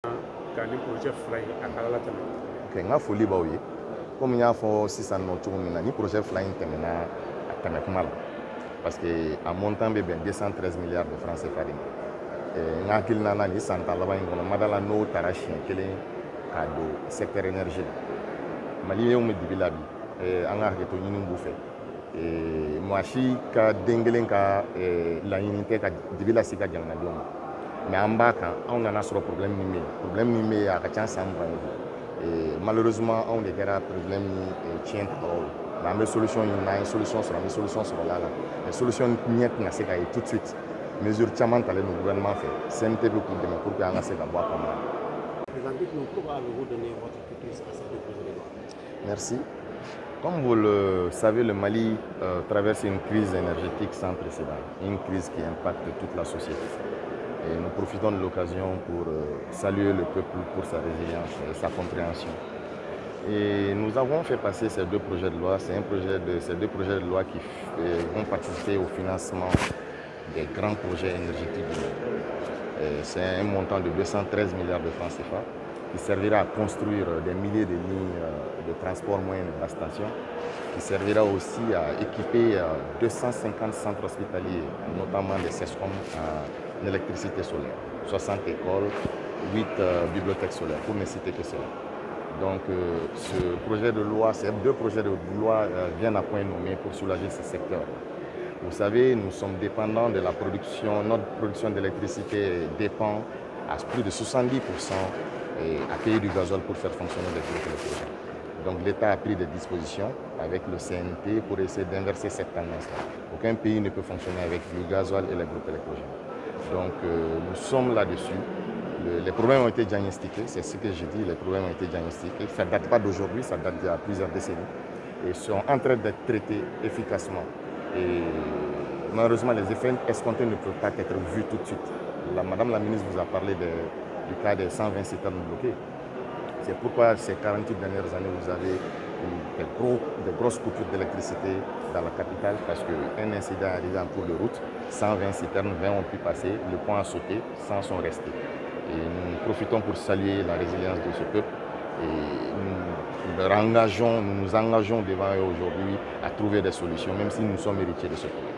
Ok, nga foli b'aw ye comme n y'a fɔ sisan nɔ cogo min na ni projet fila in tɛmɛna a tɛmɛ kuma la parce que a montant bɛ bɛn 213 milliards de francs CFA de ma n ka hakilina na nin san tan laban in kɔnɔ madala n'o taara siɲɛ kelen k'a don secteur énergie la maliyɛnw bɛ dibi la bi an ka hakɛto ɲini b'u fɛ maa si ka den kelen ka laɲini tɛ ka dibi lase ka jamanadenw ma mais an b'a kan anw nana sɔrɔ problème min bɛ yen problème min bɛ yen a ka ca san 20 ye malheureusement anw de kɛra problème min tiɲɛ tɔw mais an bɛ solution ɲini n'an ye solution sɔrɔ an bɛ solution sɔrɔ la mais solution ɲɛ tɛna se ka ye tout de suite mesure caman talen don gouvernement fɛ CNT bɛ k'u dɛmɛ pour que an ka se ka bɔ a kɔnɔna na. Merci. Comme vous le savez, le Mali traverse une crise énergétique sans précédent, une crise qui impacte toute la société. Et nous profitons de l'occasion pour saluer le peuple pour sa résilience et sa compréhension. Et nous avons fait passer ces deux projets de loi. Ces deux projets de loi qui vont participer au financement des grands projets énergétiques du monde. C'est un montant de 213 milliards de francs CFA qui servira à construire des milliers de lignes de transport moyen et basse tension, qui servira aussi à équiper 250 centres hospitaliers, notamment des CESCOM en électricité solaire, 60 écoles, 8 bibliothèques solaires, pour ne citer que cela. Donc ce projet de loi, ces deux projets de loi viennent à point nommé pour soulager ce secteur. Vous savez, nous sommes dépendants de la production, notre production d'électricité dépend à plus de 70% à payer du gazole pour faire fonctionner les groupes électrogènes. Donc l'État a pris des dispositions avec le CNT pour essayer d'inverser cette tendance-là. Aucun pays ne peut fonctionner avec du gazole et les groupes électrogènes. Donc nous sommes là-dessus. Les problèmes ont été diagnostiqués, c'est ce que j'ai dit, les problèmes ont été diagnostiqués. Ça ne date pas d'aujourd'hui, ça date d'il y a plusieurs décennies. Et sont en train d'être traités efficacement. Et malheureusement, les effets escomptés ne peuvent pas être vus tout de suite. Madame la ministre vous a parlé du cas des 120 citernes bloquées. C'est pourquoi ces 48 dernières années, vous avez eu des grosses coupures d'électricité dans la capitale parce qu'un incident est arrivé en cours de route, 120 citernes, 20 ont pu passer, le pont a sauté, 100 sont restés. Et nous profitons pour saluer la résilience de ce peuple et nous nous engageons devant eux aujourd'hui à trouver des solutions, même si nous sommes héritiers de ce problème.